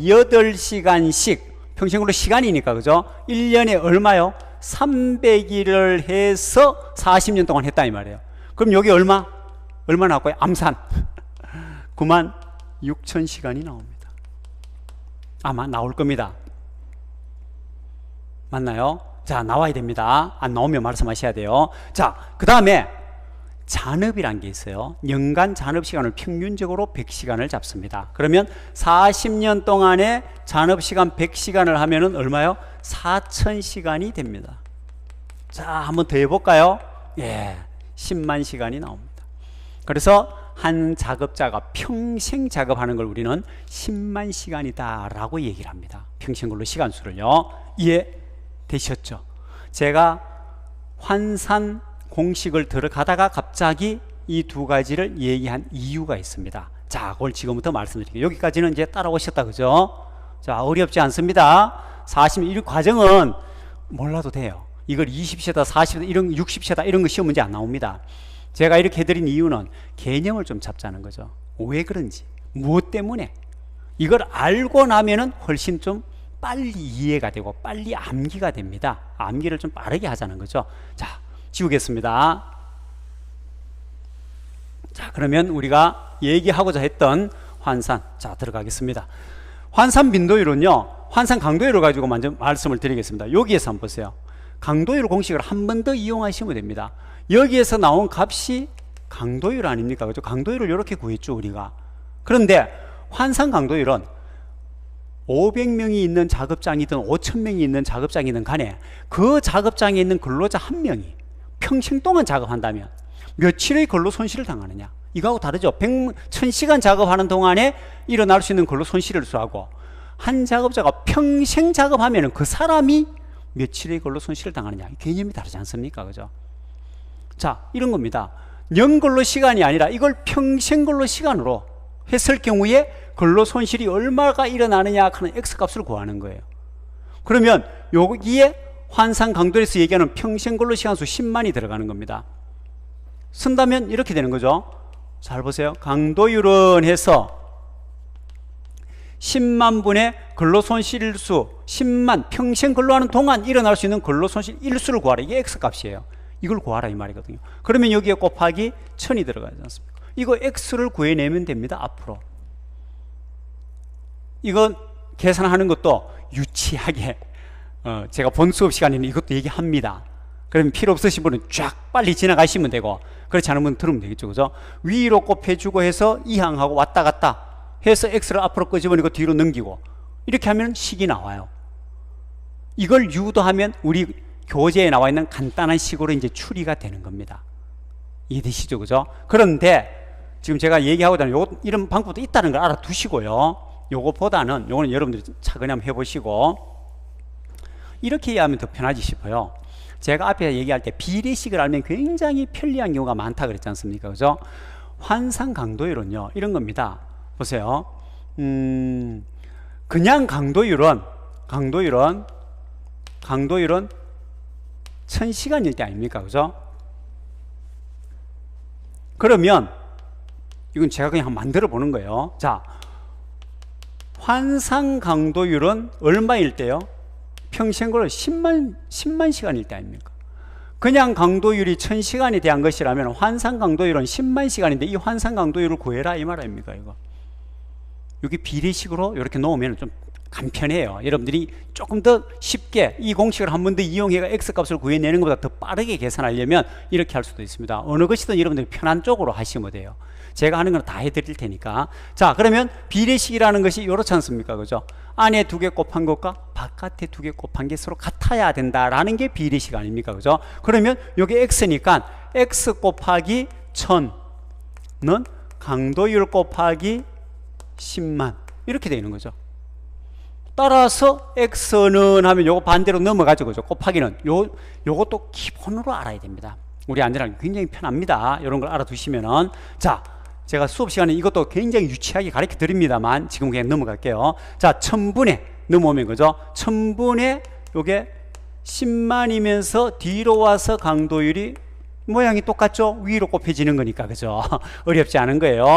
18시간씩 평생으로 시간이니까 그죠? 1년에 얼마요? 300일을 해서 40년 동안 했다 이 말이에요. 그럼 여기 얼마 나왔고요? 암산 96,000시간이 나옵니다. 아마 나올 겁니다. 맞나요? 자, 나와야 됩니다. 안 나오면 말씀하셔야 돼요. 자, 그 다음에 잔업이란 게 있어요. 연간 잔업시간을 평균적으로 100시간을 잡습니다. 그러면 40년 동안에 잔업시간 100시간을 하면은 얼마요? 4,000시간이 됩니다. 자, 한번 더 해볼까요? 예, 10만 시간이 나옵니다. 그래서 한 작업자가 평생 작업하는 걸 우리는 10만 시간이다 라고 얘기를 합니다. 평생 근로 시간수를요. 이해되셨죠? 제가 환산 공식을 들어가다가 갑자기 이 두 가지를 얘기한 이유가 있습니다. 자, 그걸 지금부터 말씀드릴게요. 여기까지는 이제 따라오셨다 그죠? 자, 어렵지 않습니다. 41 과정은 몰라도 돼요. 이걸 20세다 40세다 이런 60세다 이런 거 시험 문제 안 나옵니다. 제가 이렇게 해드린 이유는 개념을 좀 잡자는 거죠. 왜 그런지, 무엇 때문에, 이걸 알고 나면은 훨씬 좀 빨리 이해가 되고 빨리 암기가 됩니다. 암기를 좀 빠르게 하자는 거죠. 자, 지우겠습니다. 자, 그러면 우리가 얘기하고자 했던 환산, 자, 들어가겠습니다. 환산 빈도율은요, 환산 강도율을 가지고 먼저 말씀을 드리겠습니다. 여기에서 한번 보세요. 강도율 공식을 한 번 더 이용하시면 됩니다. 여기에서 나온 값이 강도율 아닙니까? 그죠? 강도율을 이렇게 구했죠, 우리가. 그런데 환산 강도율은 500명이 있는 작업장이든 5,000명이 있는 작업장이든 간에 그 작업장에 있는 근로자 한 명이 평생 동안 작업한다면 며칠의 근로 손실을 당하느냐? 이거하고 다르죠. 1000시간 작업하는 동안에 일어날 수 있는 근로 손실을 수하고 한 작업자가 평생 작업하면 그 사람이 며칠의 근로 손실을 당하느냐? 개념이 다르지 않습니까? 그죠? 자, 이런 겁니다. 연근로 시간이 아니라 이걸 평생 근로 시간으로 했을 경우에 근로 손실이 얼마가 일어나느냐 하는 X값을 구하는 거예요. 그러면 여기에 환산 강도에서 얘기하는 평생 근로 시간 수 10만이 들어가는 겁니다. 쓴다면 이렇게 되는 거죠. 잘 보세요. 강도율은 해서 10만 분의 근로 손실일수 10만 평생 근로하는 동안 일어날 수 있는 근로 손실 일수를 구하라. 이게 X값이에요. 이걸 구하라 이 말이거든요. 그러면 여기에 곱하기 1000이 들어가지 않습니까? 이거 X를 구해내면 됩니다. 앞으로 이건 계산하는 것도 유치하게 제가 본 수업 시간에는 이것도 얘기합니다. 그러면 필요 없으신 분은 쫙 빨리 지나가시면 되고, 그렇지 않은 분은 들으면 되겠죠. 그죠? 위로 곱해주고 해서 이항하고 왔다 갔다 해서 X를 앞으로 끄집어내고 뒤로 넘기고 이렇게 하면 식이 나와요. 이걸 유도하면 우리 교재에 나와 있는 간단한 식으로 이제 추리가 되는 겁니다. 이해되시죠? 그죠? 그런데 지금 제가 얘기하고자 하는 이런 방법도 있다는 걸 알아두시고요. 요거보다는 요거는 여러분들이 차근히 한번 해보시고 이렇게 이해하면 더 편하지 싶어요. 제가 앞에 얘기할 때 비례식을 알면 굉장히 편리한 경우가 많다 그랬지 않습니까? 그죠? 환산 강도율은요, 이런 겁니다. 보세요. 그냥 강도율은 1000시간일 때 아닙니까? 그죠? 그러면 이건 제가 그냥 한번 만들어 보는 거예요. 자, 환산 강도율은 얼마일 때요? 평생으로 10만 시간일 때 아닙니까? 그냥 강도율이 1000시간이 대한 것이라면 환산 강도율은 10만 시간인데 이 환산 강도율을 구해라 이 말 아닙니까? 이거 여기 비례식으로 이렇게 놓으면 좀 간편해요. 여러분들이 조금 더 쉽게 이 공식을 한 번 더 이용해서 X값을 구해내는 것보다 더 빠르게 계산하려면 이렇게 할 수도 있습니다. 어느 것이든 여러분들이 편한 쪽으로 하시면 돼요. 제가 하는 건 다 해드릴 테니까. 자, 그러면 비례식이라는 것이 이렇지 않습니까? 그죠? 안에 2개 곱한 것과 바깥에 2개 곱한 게 서로 같아야 된다라는 게 비례식 아닙니까? 그죠? 그러면 여기 X니까 X 곱하기 1000는 강도율 곱하기 10만 이렇게 되는 거죠. 따라서 X는 하면 요거 반대로 넘어가죠. 그죠? 곱하기는 요것도 기본으로 알아야 됩니다. 우리 아이들은 굉장히 편합니다. 이런 걸 알아두시면은. 자, 제가 수업 시간에 이것도 굉장히 유치하게 가르쳐 드립니다만 지금 그냥 넘어갈게요. 자, 1000분의 넘어오면 그죠? 1000분의 요게 10만이면서 뒤로 와서 강도율이 모양이 똑같죠? 위로 곱해지는 거니까. 그죠? 어렵지 않은 거예요.